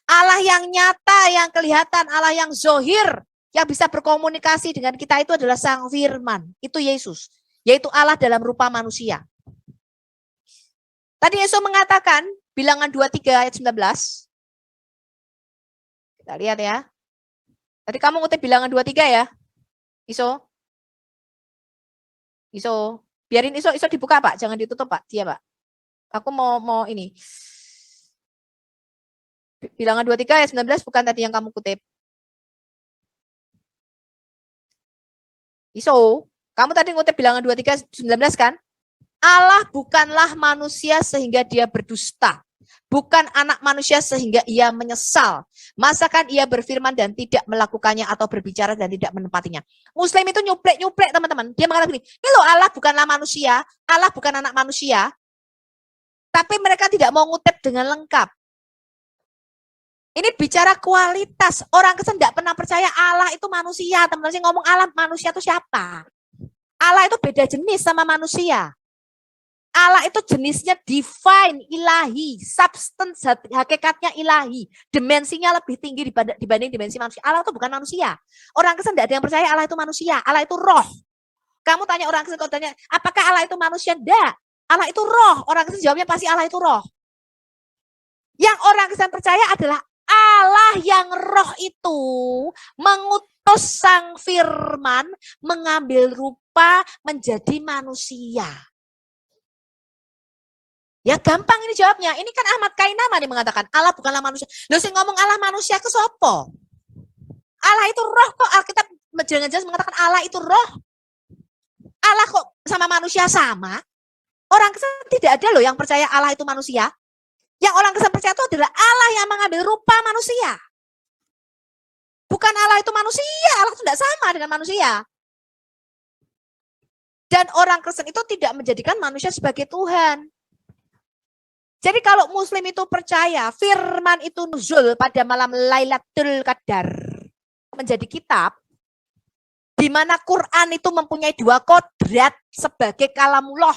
Allah yang nyata, yang kelihatan, Allah yang zohir, yang bisa berkomunikasi dengan kita itu adalah Sang Firman. Itu Yesus, yaitu Allah dalam rupa manusia. Tadi Yesus mengatakan, bilangan 23 ayat 19. Kita lihat ya. Tadi kamu ngutip bilangan 23 ya, Iso. Biarin Iso dibuka Pak, jangan ditutup Pak, dia Pak. Aku mau ini. Bilangan 23 ayat 19 bukan tadi yang kamu kutip. Iso, kamu tadi ngutip bilangan 23 19 kan? Allah bukanlah manusia sehingga dia berdusta. Bukan anak manusia sehingga ia menyesal. Masakan ia berfirman dan tidak melakukannya atau berbicara dan tidak menepatinya. Muslim itu nyuplek teman-teman. Dia mengatakan begini, ini loh Allah bukanlah manusia, Allah bukan anak manusia. Tapi mereka tidak mau ngutip dengan lengkap. Ini bicara kualitas. Orang Kristen tidak pernah percaya Allah itu manusia. Teman-teman sih ngomong Allah manusia itu siapa? Allah itu beda jenis sama manusia. Allah itu jenisnya divine, ilahi, substance, hakikatnya ilahi, dimensinya lebih tinggi dibanding dimensi manusia. Allah itu bukan manusia. Orang Kristen tidak ada yang percaya Allah itu manusia, Allah itu roh. Kamu tanya orang Kristen, kau tanya, apakah Allah itu manusia? Tidak. Allah itu roh. Orang Kristen jawabnya pasti Allah itu roh. Yang orang Kristen percaya adalah Allah yang roh itu mengutus Sang Firman, mengambil rupa menjadi manusia. Ya gampang ini jawabnya. Ini kan Ahmad Kainama nih mengatakan Allah bukanlah manusia. Loh sing ngomong Allah manusia ke sopo? Allah itu roh kok. Alkitab jelas mengatakan Allah itu roh. Allah kok sama manusia sama? Orang Kristen tidak ada loh yang percaya Allah itu manusia. Yang orang Kristen percaya itu adalah Allah yang mengambil rupa manusia. Bukan Allah itu manusia. Allah itu tidak sama dengan manusia. Dan orang Kristen itu tidak menjadikan manusia sebagai Tuhan. Jadi kalau Muslim itu percaya firman itu nuzul pada malam Lailatul Qadar menjadi kitab, di mana Quran itu mempunyai dua kodrat sebagai kalamullah,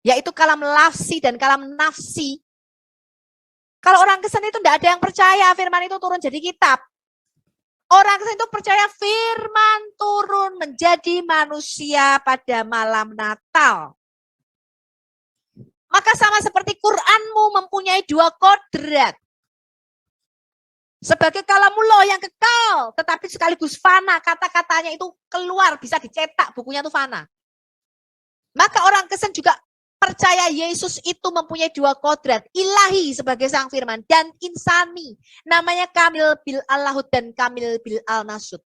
yaitu kalam lafsi dan kalam nafsi. Kalau orang Kristen itu tidak ada yang percaya firman itu turun jadi kitab. Orang Kristen itu percaya firman turun menjadi manusia pada malam Natal. Maka sama seperti Quranmu mempunyai dua kodrat. Sebagai kalamullah yang kekal, tetapi sekaligus fana. Kata-katanya itu keluar, bisa dicetak, bukunya itu fana. Maka orang Kristen juga percaya Yesus itu mempunyai dua kodrat. Ilahi sebagai Sang Firman dan insani. Namanya Kamil bil Allahud dan Kamil bil al-Nasud.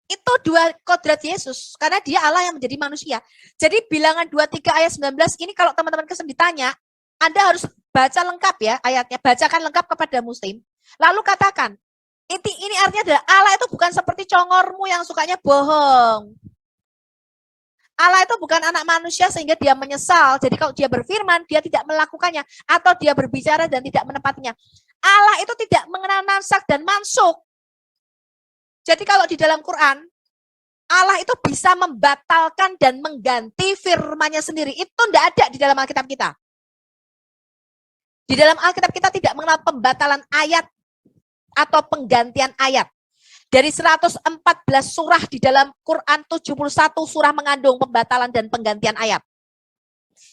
Itu dua kodrat Yesus, karena dia Allah yang menjadi manusia. Jadi bilangan 23 ayat 19 ini kalau teman-teman Kristen ditanya, Anda harus baca lengkap ya ayatnya, bacakan lengkap kepada Muslim. Lalu katakan, ini artinya adalah Allah itu bukan seperti congormu yang sukanya bohong. Allah itu bukan anak manusia sehingga dia menyesal. Jadi kalau dia berfirman, dia tidak melakukannya. Atau dia berbicara dan tidak menepatinya. Allah itu tidak mengenal nasak dan mansuk. Jadi kalau di dalam Quran, Allah itu bisa membatalkan dan mengganti firman-Nya sendiri. Itu tidak ada di dalam Alkitab kita. Di dalam Alkitab kita tidak mengenal pembatalan ayat atau penggantian ayat. Dari 114 surah di dalam Quran, 71 surah mengandung pembatalan dan penggantian ayat.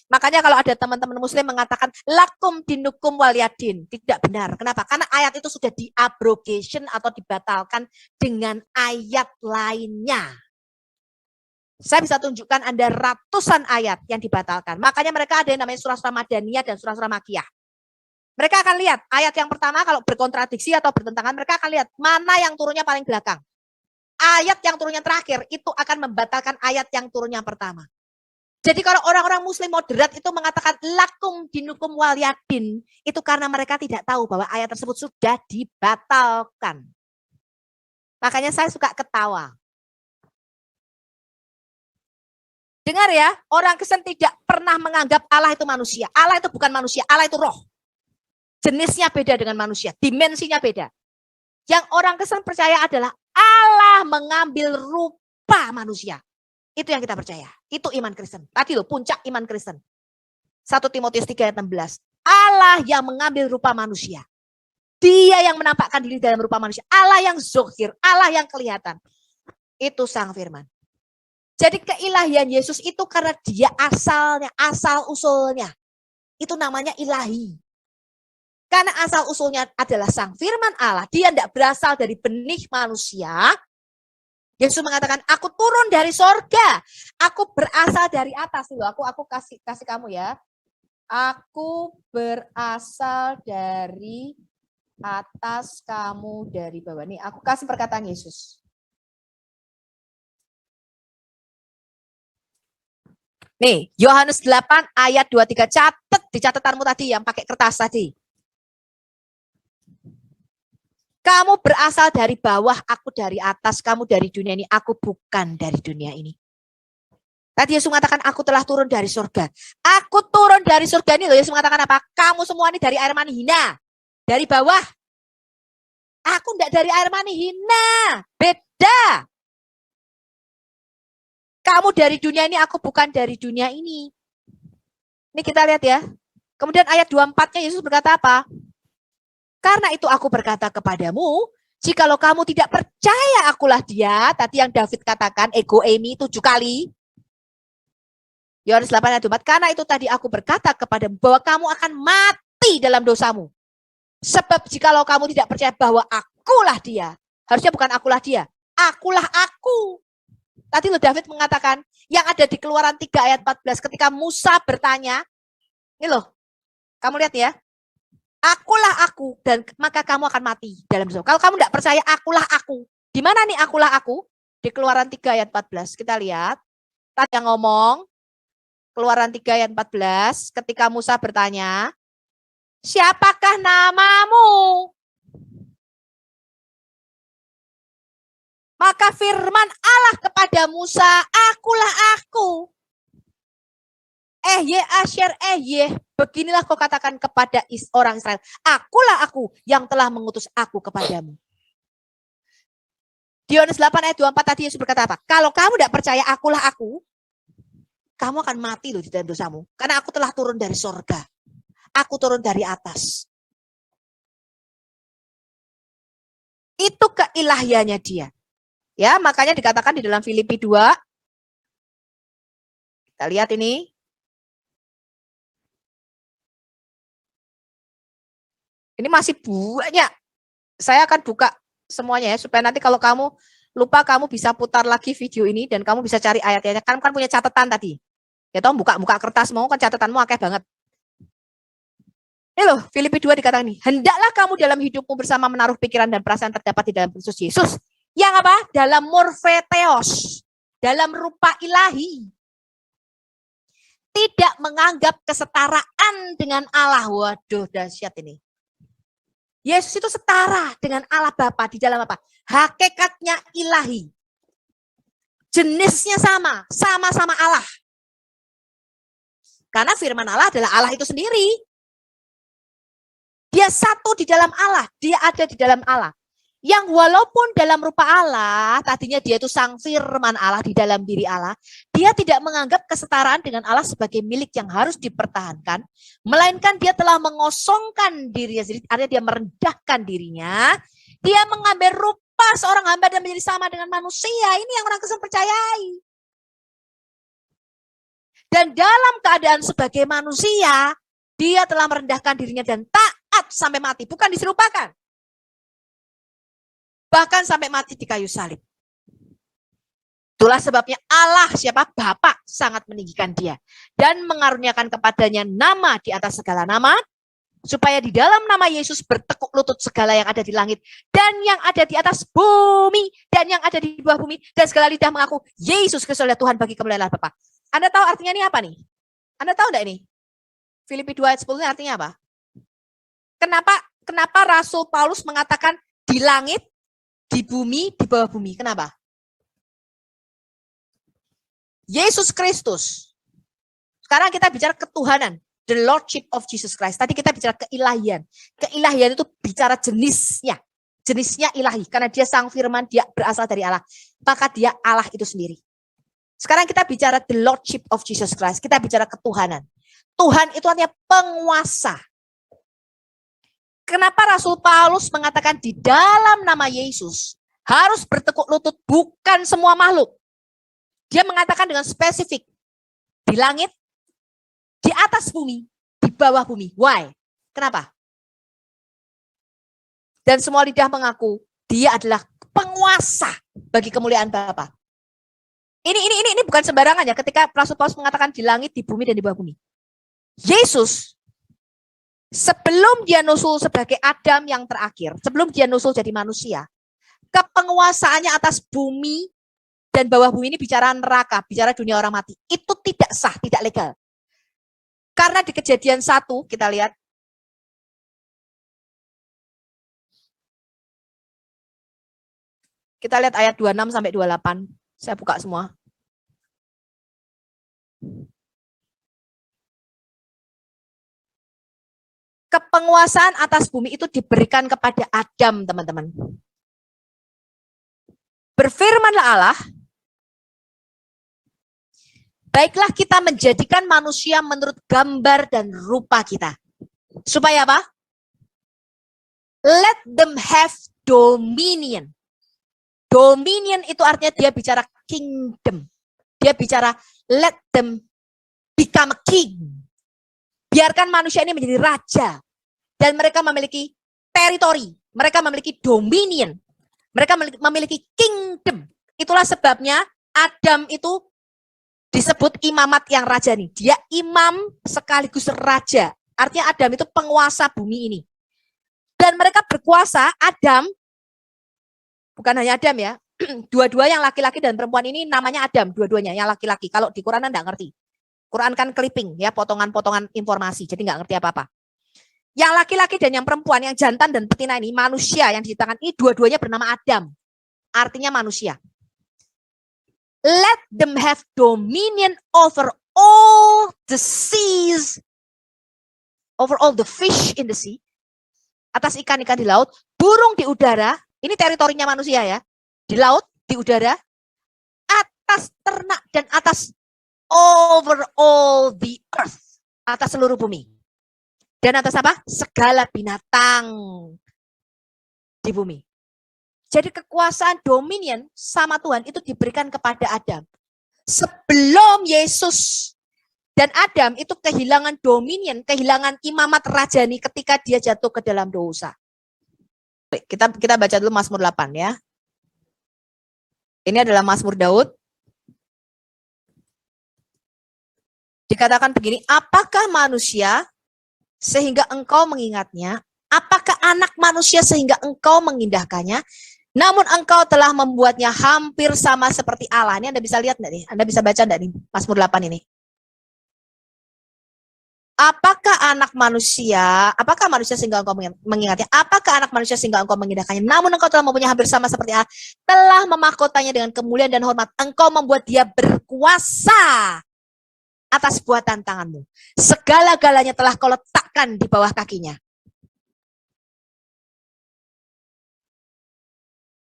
Makanya kalau ada teman-teman Muslim mengatakan lakum dinukum waliyadin, tidak benar. Kenapa? Karena ayat itu sudah di-abrogation atau dibatalkan dengan ayat lainnya. Saya bisa tunjukkan Anda ratusan ayat yang dibatalkan. Makanya mereka ada yang namanya surah-surah Madaniyah dan surah-surah Makiyah. Mereka akan lihat ayat yang pertama kalau berkontradiksi atau bertentangan, mereka akan lihat mana yang turunnya paling belakang. Ayat yang turunnya terakhir itu akan membatalkan ayat yang turunnya pertama. Jadi kalau orang-orang Muslim moderat itu mengatakan lakum dinukum waliyadin, itu karena mereka tidak tahu bahwa ayat tersebut sudah dibatalkan. Makanya saya suka ketawa. Dengar ya, orang Kristen tidak pernah menganggap Allah itu manusia. Allah itu bukan manusia, Allah itu roh. Jenisnya beda dengan manusia, dimensinya beda. Yang orang Kristen percaya adalah Allah mengambil rupa manusia. Itu yang kita percaya. Itu iman Kristen. Tadi loh puncak iman Kristen. 1 Timotius 3 ayat 16. Allah yang mengambil rupa manusia. Dia yang menampakkan diri dalam rupa manusia. Allah yang zohir, Allah yang kelihatan. Itu Sang Firman. Jadi keilahian Yesus itu karena dia asalnya, asal usulnya. Itu namanya ilahi. Karena asal usulnya adalah Sang Firman Allah. Dia tidak berasal dari benih manusia. Yesus mengatakan, aku turun dari sorga. Aku berasal dari atas. Aku kasih kamu ya. Aku berasal dari atas, kamu dari bawah. Nih, aku kasih perkataan Yesus. Nih, Yohanes 8 ayat 23. Catat di catatanmu tadi yang pakai kertas tadi. Kamu berasal dari bawah, aku dari atas, kamu dari dunia ini, aku bukan dari dunia ini. Tadi Yesus mengatakan, aku telah turun dari surga. Aku turun dari surga ini loh, Yesus mengatakan apa? Kamu semua ini dari air mani hina. Dari bawah. Aku enggak dari air mani hina. Beda. Kamu dari dunia ini, aku bukan dari dunia ini. Ini kita lihat ya. Kemudian ayat 24-nya Yesus berkata apa? Karena itu aku berkata kepadamu, jikalau kamu tidak percaya akulah dia, tadi yang David katakan, ego eimi 7 kali. Yohanes 8 ayat 24, karena itu tadi aku berkata kepadamu bahwa kamu akan mati dalam dosamu. Sebab jikalau kamu tidak percaya bahwa akulah dia, harusnya bukan akulah dia, akulah aku. Tadi loh David mengatakan, yang ada di Keluaran 3 ayat 14, ketika Musa bertanya, ini loh, kamu lihat ya, akulah aku, dan maka kamu akan mati dalam dosa. Kalau kamu tidak percaya, akulah aku. Di mana nih akulah aku? Di Keluaran 3 ayat 14. Kita lihat. Tadi yang ngomong, Keluaran 3 ayat 14, ketika Musa bertanya, siapakah namamu? Maka firman Allah kepada Musa, akulah aku. Asher beginilah kau katakan kepada orang Israel, akulah aku yang telah mengutus aku kepadamu. Di Yohanes 8 ayat 24 tadi Yesus berkata apa? Kalau kamu tidak percaya akulah aku, kamu akan mati loh di dalam dosamu. Karena aku telah turun dari sorga. Aku turun dari atas. Itu keilahiannya dia. Ya, makanya dikatakan di dalam Filipi 2. Kita lihat ini. Ini masih banyak. Saya akan buka semuanya ya, supaya nanti kalau kamu lupa, kamu bisa putar lagi video ini dan kamu bisa cari ayat-ayatnya. Kamu kan punya catatan tadi. Ya toh, buka kertas mau kan catatanmu akeh banget. Ini loh, Filipi 2 dikatakan nih, hendaklah kamu dalam hidupmu bersama menaruh pikiran dan perasaan terdapat di dalam Kristus Yesus. Yang apa? Dalam morfeteos, dalam rupa ilahi. Tidak menganggap kesetaraan dengan Allah. Waduh, dahsyat ini. Yesus itu setara dengan Allah Bapa di dalam apa? Hakikatnya ilahi. Jenisnya sama, sama-sama Allah. Karena firman Allah adalah Allah itu sendiri. Dia satu di dalam Allah, dia ada di dalam Allah. Yang walaupun dalam rupa Allah, tadinya dia itu sang firman Allah di dalam diri Allah, dia tidak menganggap kesetaraan dengan Allah sebagai milik yang harus dipertahankan, melainkan dia telah mengosongkan dirinya sendiri, artinya dia merendahkan dirinya, dia mengambil rupa seorang hamba dan menjadi sama dengan manusia. Ini yang orang Kristen percayai. Dan dalam keadaan sebagai manusia, dia telah merendahkan dirinya dan taat sampai mati, bukan diserupakan. Bahkan sampai mati di kayu salib. Itulah sebabnya Allah, siapa? Bapa, sangat meninggikan dia. Dan mengaruniakan kepadanya nama di atas segala nama, supaya di dalam nama Yesus bertekuk lutut segala yang ada di langit, dan yang ada di atas bumi, dan yang ada di bawah bumi, dan segala lidah mengaku, Yesus Kristus adalah Tuhan bagi kemuliaan Bapa. Anda tahu artinya ini apa nih? Anda tahu enggak ini? Filipi 2 ayat 10 ini artinya apa? Kenapa Rasul Paulus mengatakan di langit, di bumi, di bawah bumi? Kenapa? Yesus Kristus. Sekarang kita bicara ketuhanan. The Lordship of Jesus Christ. Tadi kita bicara keilahian. Keilahian itu bicara jenisnya. Jenisnya ilahi. Karena dia sang firman, dia berasal dari Allah. Maka dia Allah itu sendiri. Sekarang kita bicara the Lordship of Jesus Christ. Kita bicara ketuhanan. Tuhan itu artinya penguasa. Kenapa Rasul Paulus mengatakan di dalam nama Yesus harus bertekuk lutut bukan semua makhluk? Dia mengatakan dengan spesifik, di langit, di atas bumi, di bawah bumi. Why? Kenapa? Dan semua lidah mengaku dia adalah penguasa bagi kemuliaan Bapa. Ini bukan sembarangan ya ketika Rasul Paulus mengatakan di langit, di bumi, dan di bawah bumi. Yesus sebelum dia nusul sebagai Adam yang terakhir, sebelum dia nusul jadi manusia, kepenguasaannya atas bumi dan bawah bumi ini bicara neraka, bicara dunia orang mati. Itu tidak sah, tidak legal. Karena di Kejadian 1, kita lihat, ayat 26 sampai 28. Saya buka semua. Kepenguasaan atas bumi itu diberikan kepada Adam, teman-teman. Berfirmanlah Allah, baiklah kita menjadikan manusia menurut gambar dan rupa kita. Supaya apa? Let them have dominion. Dominion itu artinya dia bicara kingdom. Dia bicara let them become a king. Biarkan manusia ini menjadi raja. Dan mereka memiliki teritori. Mereka memiliki dominion. Mereka memiliki kingdom. Itulah sebabnya Adam itu disebut imamat yang raja nih. Dia imam sekaligus raja. Artinya Adam itu penguasa bumi ini. Dan mereka berkuasa, Adam, bukan hanya Adam ya, dua-dua yang laki-laki dan perempuan ini namanya Adam, dua-duanya yang laki-laki. Kalau di Quran Anda nggak ngerti. Quran kan clipping ya, potongan-potongan informasi, jadi nggak ngerti apa-apa. Yang laki-laki dan yang perempuan, yang jantan dan betina ini, manusia yang diciptakan ini dua-duanya bernama Adam. Artinya manusia. Let them have dominion over all the seas, over all the fish in the sea, atas ikan-ikan di laut, burung di udara, ini teritorinya manusia ya, di laut, di udara, atas ternak dan atas over all the earth, atas seluruh bumi. Dan atas apa? Segala binatang di bumi. Jadi kekuasaan dominion sama Tuhan itu diberikan kepada Adam. Sebelum Yesus dan Adam itu kehilangan dominion, kehilangan imamat rajani ketika dia jatuh ke dalam dosa. Kita baca dulu Mazmur 8 ya. Ini adalah Mazmur Daud. Dikatakan begini, apakah manusia sehingga engkau mengingatnya? Apakah anak manusia sehingga engkau mengindahkannya? Namun engkau telah membuatnya hampir sama seperti Allah. Ini Anda bisa lihat enggak nih? Anda bisa baca enggak nih Mazmur 8 ini? Apakah manusia sehingga engkau mengingatnya? Apakah anak manusia sehingga engkau mengindahkannya? Namun engkau telah mempunyai hampir sama seperti Allah. Telah memahkotanya dengan kemuliaan dan hormat. Engkau membuat dia berkuasa atas buatan tanganmu. Segala-galanya telah kau letakkan di bawah kakinya.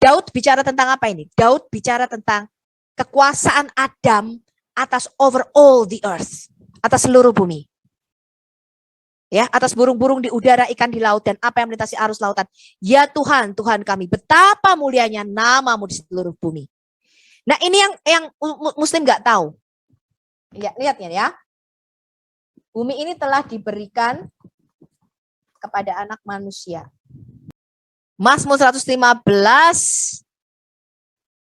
Daud bicara tentang apa ini? Daud bicara tentang kekuasaan Adam atas over all the earth. Atas seluruh bumi. Ya, atas burung-burung di udara, ikan di laut, dan apa yang melintasi arus lautan. Ya Tuhan, Tuhan kami, betapa mulianya namamu di seluruh bumi. Nah ini yang Muslim nggak tahu. Ya, lihatnya ya. Bumi ini telah diberikan kepada anak manusia. Mazmur 115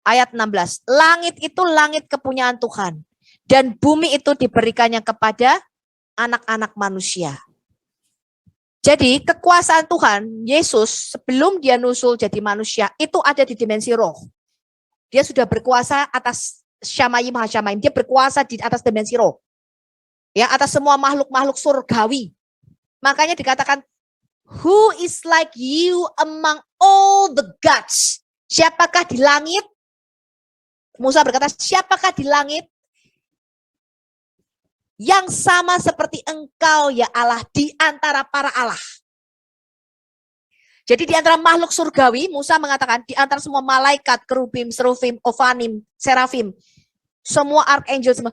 ayat 16. Langit itu langit kepunyaan Tuhan. Dan bumi itu diberikannya kepada anak-anak manusia. Jadi kekuasaan Tuhan, Yesus sebelum dia nusul jadi manusia, itu ada di dimensi roh. Dia sudah berkuasa atas Syamayim Hasyamayim. Dia berkuasa di atas dimensi roh. Ya, atas semua makhluk-makhluk surgawi. Makanya dikatakan, who is like you among all the gods? Siapakah di langit? Musa berkata, siapakah di langit yang sama seperti engkau ya Allah di antara para Allah. Jadi di antara makhluk surgawi, Musa mengatakan di antara semua malaikat, kerubim, serufim, ofanim, serafim, semua archangel, semua,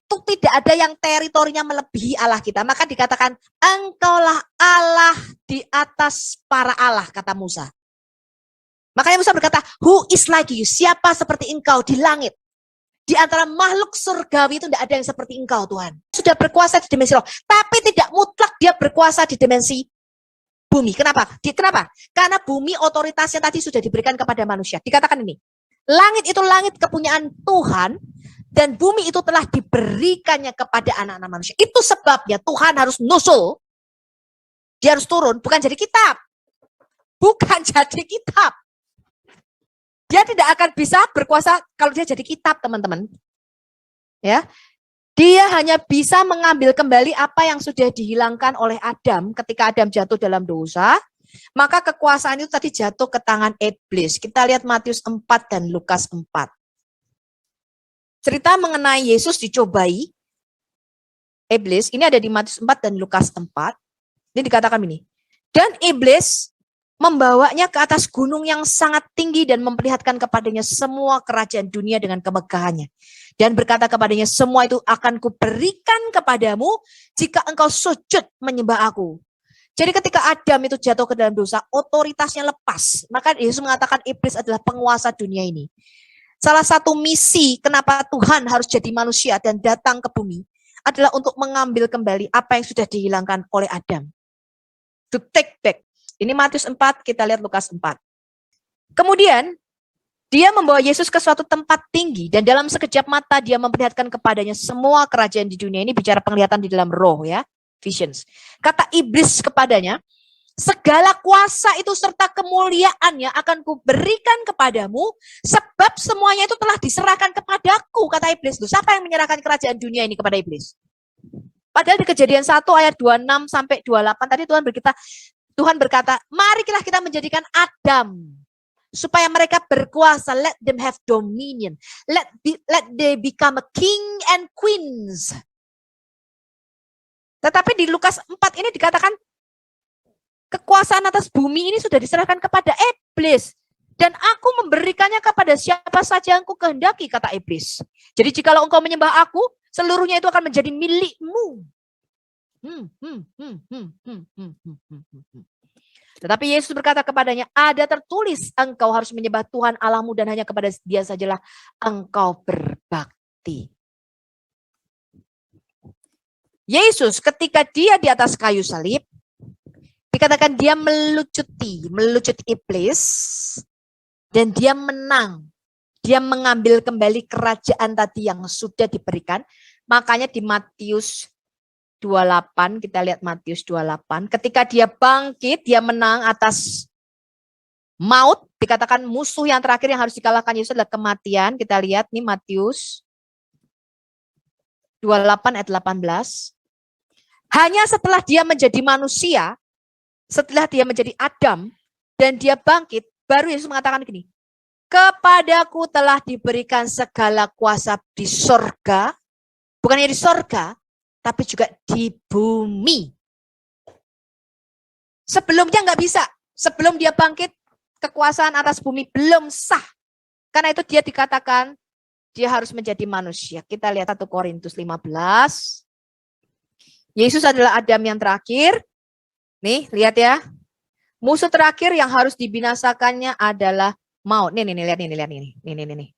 itu tidak ada yang teritorinya melebihi Allah kita. Maka dikatakan, engkaulah Allah di atas para Allah, kata Musa. Makanya Musa berkata, who is like you? Siapa seperti engkau di langit? Di antara makhluk surgawi itu tidak ada yang seperti engkau, Tuhan. Sudah berkuasa di dimensi roh, tapi tidak mutlak dia berkuasa di dimensi bumi. Kenapa? Kenapa? Karena bumi otoritasnya tadi sudah diberikan kepada manusia. Dikatakan ini, langit itu langit kepunyaan Tuhan, dan bumi itu telah diberikannya kepada anak-anak manusia. Itu sebabnya Tuhan harus nusul, dia harus turun, bukan jadi kitab. Bukan jadi kitab. Dia tidak akan bisa berkuasa kalau dia jadi kitab, teman-teman. Ya, dia hanya bisa mengambil kembali apa yang sudah dihilangkan oleh Adam ketika Adam jatuh dalam dosa. Maka kekuasaan itu tadi jatuh ke tangan iblis. Kita lihat Matius 4 dan Lukas 4. Cerita mengenai Yesus dicobai iblis, ini ada di Matius 4 dan Lukas 4. Ini dikatakan ini. Dan iblis membawanya ke atas gunung yang sangat tinggi dan memperlihatkan kepadanya semua kerajaan dunia dengan kemegahannya. Dan berkata kepadanya, semua itu akan kuberikan kepadamu jika engkau sujud menyembah aku. Jadi ketika Adam itu jatuh ke dalam dosa, otoritasnya lepas. Maka Yesus mengatakan iblis adalah penguasa dunia ini. Salah satu misi kenapa Tuhan harus jadi manusia dan datang ke bumi adalah untuk mengambil kembali apa yang sudah dihilangkan oleh Adam. To take back. Ini Matius 4, kita lihat Lukas 4. Kemudian, dia membawa Yesus ke suatu tempat tinggi, dan dalam sekejap mata dia memperlihatkan kepadanya semua kerajaan di dunia. Ini bicara penglihatan di dalam roh ya, visions. Kata iblis kepadanya, segala kuasa itu serta kemuliaannya akan kuberikan kepadamu, sebab semuanya itu telah diserahkan kepadaku, kata iblis. Siapa yang menyerahkan kerajaan dunia ini kepada iblis? Padahal di Kejadian 1 ayat 26 sampai 28, tadi Tuhan berkata, marilah kita menjadikan Adam supaya mereka berkuasa. Let them have dominion. Let they become a king and queens. Tetapi di Lukas 4 ini dikatakan kekuasaan atas bumi ini sudah diserahkan kepada iblis. Dan aku memberikannya kepada siapa saja yang ku kehendaki, kata iblis. Jadi jikalau engkau menyembah aku, seluruhnya itu akan menjadi milikmu. Tetapi Yesus berkata kepadanya, ada tertulis engkau harus menyembah Tuhan Allahmu dan hanya kepada dia sajalah engkau berbakti. Yesus ketika dia di atas kayu salib, dikatakan dia melucuti iblis dan dia menang. Dia mengambil kembali kerajaan tadi yang sudah diberikan. Makanya di Matius 28, kita lihat Matius 28. Ketika dia bangkit, dia menang atas maut. Dikatakan musuh yang terakhir yang harus dikalahkan Yesus adalah kematian. Kita lihat nih Matius 28 ayat 18. Hanya setelah dia menjadi manusia, setelah dia menjadi Adam, dan dia bangkit, baru Yesus mengatakan gini, kepadaku telah diberikan segala kuasa di sorga, bukannya di sorga, tapi juga di bumi. Sebelumnya nggak bisa. Sebelum dia bangkit, kekuasaan atas bumi belum sah. Karena itu dia dikatakan, dia harus menjadi manusia. Kita lihat 1 Korintus 15. Yesus adalah Adam yang terakhir. Nih, lihat ya. Musuh terakhir yang harus dibinasakannya adalah maut. Nih, lihat nih.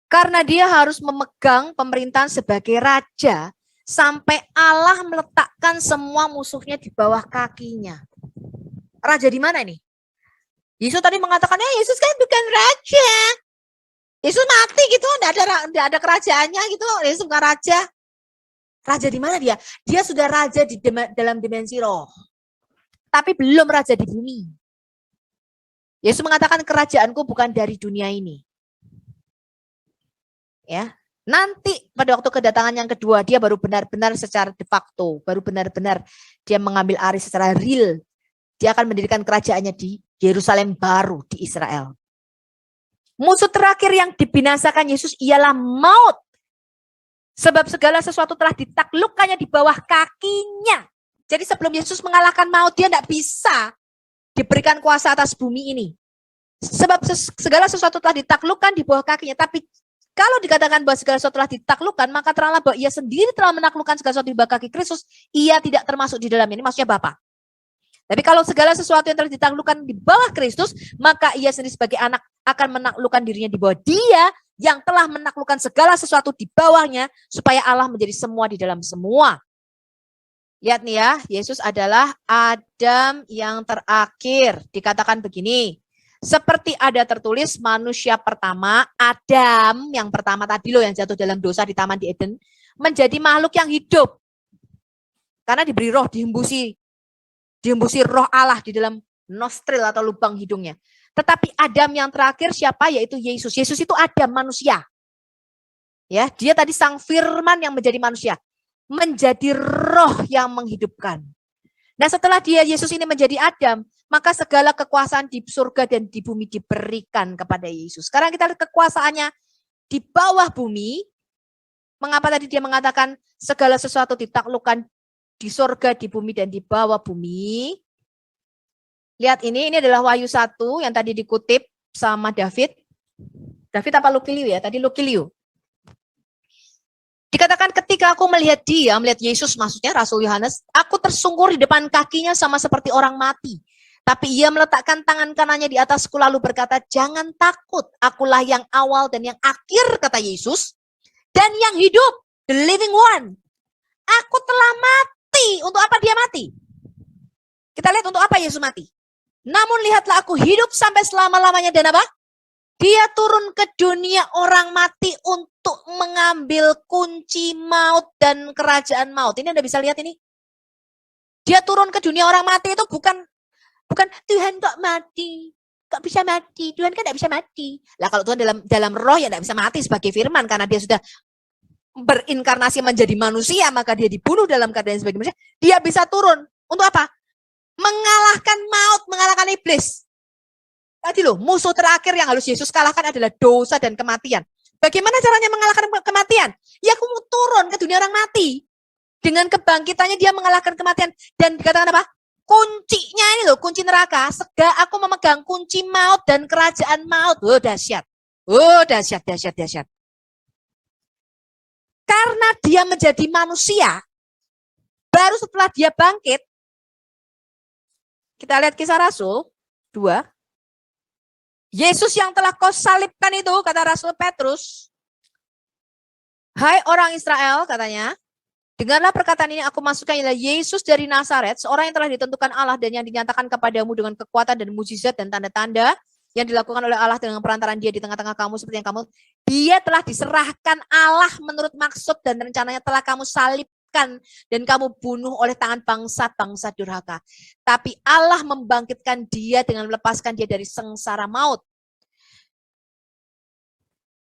Karena dia harus memegang pemerintahan sebagai raja, sampai Allah meletakkan semua musuhnya di bawah kakinya. Raja di mana nih? Yesus tadi mengatakan, Yesus kan bukan raja. Yesus mati gitu, enggak ada kerajaannya gitu. Yesus bukan raja. Raja di mana dia? Dia sudah raja di dalam dimensi roh. Tapi belum raja di bumi. Yesus mengatakan kerajaanku bukan dari dunia ini. Ya. Nanti pada waktu kedatangan yang kedua, dia baru benar-benar secara de facto, baru benar-benar dia mengambil alih secara real. Dia akan mendirikan kerajaannya di Yerusalem baru, di Israel. Musuh terakhir yang dibinasakan Yesus ialah maut. Sebab segala sesuatu telah ditaklukkannya di bawah kakinya. Jadi sebelum Yesus mengalahkan maut, dia tidak bisa diberikan kuasa atas bumi ini. Sebab segala sesuatu telah ditaklukkan di bawah kakinya, tapi Kalau dikatakan bahwa segala sesuatu telah ditaklukkan, maka teranglah bahwa ia sendiri telah menaklukkan segala sesuatu di bawah kaki Kristus, ia tidak termasuk di dalamnya. Ini maksudnya Bapa. Tapi kalau segala sesuatu yang telah ditaklukkan di bawah Kristus, maka ia sendiri sebagai anak akan menaklukkan dirinya di bawah Dia yang telah menaklukkan segala sesuatu di bawahnya, supaya Allah menjadi semua di dalam semua. Lihat nih ya, Yesus adalah Adam yang terakhir. Dikatakan begini, seperti ada tertulis manusia pertama, Adam yang pertama tadi loh yang jatuh dalam dosa di Taman di Eden, menjadi makhluk yang hidup. Karena diberi roh, dihembusi roh Allah di dalam nostril atau lubang hidungnya. Tetapi Adam yang terakhir siapa? Yaitu Yesus. Yesus itu Adam manusia. Ya, dia tadi sang firman yang menjadi manusia. Menjadi roh yang menghidupkan. Nah, setelah Yesus ini menjadi Adam, maka segala kekuasaan di surga dan di bumi diberikan kepada Yesus. Sekarang kita lihat kekuasaannya di bawah bumi. Mengapa tadi dia mengatakan segala sesuatu ditaklukkan di surga, di bumi, dan di bawah bumi? Lihat ini adalah Wahyu 1 yang tadi dikutip sama David. David apa Lukiliu ya? Tadi Lukiliu. Dikatakan ketika aku melihat Yesus maksudnya Rasul Yohanes, aku tersungkur di depan kakinya sama seperti orang mati. Tapi ia meletakkan tangan kanannya di atasku lalu berkata, jangan takut, akulah yang awal dan yang akhir, kata Yesus, dan yang hidup, the living one. Aku telah mati. Untuk apa dia mati? Kita lihat untuk apa Yesus mati. Namun lihatlah aku hidup sampai selama-lamanya dan apa? Dia turun ke dunia orang mati untuk mengambil kunci maut dan kerajaan maut. Ini Anda bisa lihat ini. Dia turun ke dunia orang mati itu bukan Tuhan kok mati. Kok bisa mati? Tuhan kan tidak bisa mati. Lah kalau Tuhan dalam roh ya tidak bisa mati sebagai firman. Karena dia sudah berinkarnasi menjadi manusia. Maka dia dibunuh dalam keadaan sebagai manusia. Dia bisa turun. Untuk apa? Mengalahkan maut, mengalahkan iblis. Tadi loh, musuh terakhir yang harus Yesus kalahkan adalah dosa dan kematian. Bagaimana caranya mengalahkan kematian? Ya aku mau turun ke dunia orang mati. Dengan kebangkitannya dia mengalahkan kematian. Dan dikatakan apa? Kuncinya ini loh, kunci neraka. Aku memegang kunci maut dan kerajaan maut. Oh dahsyat. Oh dahsyat. Karena dia menjadi manusia, baru setelah dia bangkit, kita lihat Kisah Rasul 2. Yesus yang telah kau salibkan itu, kata Rasul Petrus, hai orang Israel, katanya, dengarlah perkataan ini, aku masukkan ialah Yesus dari Nazaret, seorang yang telah ditentukan Allah dan yang dinyatakan kepadamu dengan kekuatan dan mujizat dan tanda-tanda yang dilakukan oleh Allah dengan perantaraan dia di tengah-tengah kamu seperti yang kamu. Dia telah diserahkan Allah menurut maksud dan rencananya telah kamu salibkan dan kamu bunuh oleh tangan bangsa-bangsa durhaka. Tapi Allah membangkitkan dia dengan melepaskan dia dari sengsara maut.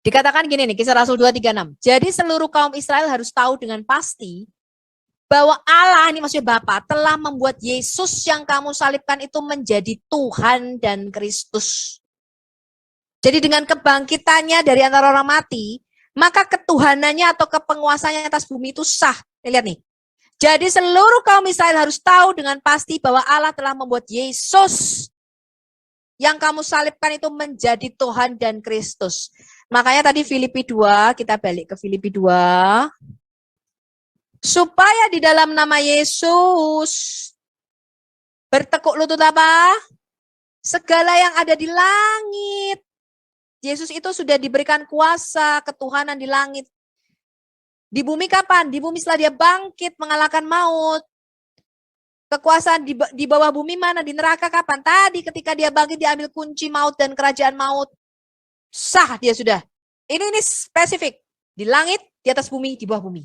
Dikatakan gini nih, Kisah Rasul 2:36. Jadi seluruh kaum Israel harus tahu dengan pasti bahwa Allah, ini maksudnya Bapa, telah membuat Yesus yang kamu salibkan itu menjadi Tuhan dan Kristus. Jadi dengan kebangkitannya dari antara orang mati, maka ketuhanannya atau kepenguasaannya atas bumi itu sah. Lihat nih. Jadi seluruh kaum Israel harus tahu dengan pasti bahwa Allah telah membuat Yesus yang kamu salibkan itu menjadi Tuhan dan Kristus. Makanya tadi Filipi 2, kita balik ke Filipi 2. Supaya di dalam nama Yesus bertekuk lutut apa? Segala yang ada di langit. Yesus itu sudah diberikan kuasa ketuhanan di langit. Di bumi kapan? Di bumi setelah dia bangkit mengalahkan maut. Kekuasaan di bawah bumi mana? Di neraka kapan? Tadi ketika dia bangkit dia ambil kunci maut dan kerajaan maut. Sah dia sudah. Ini spesifik. Di langit, di atas bumi, di bawah bumi.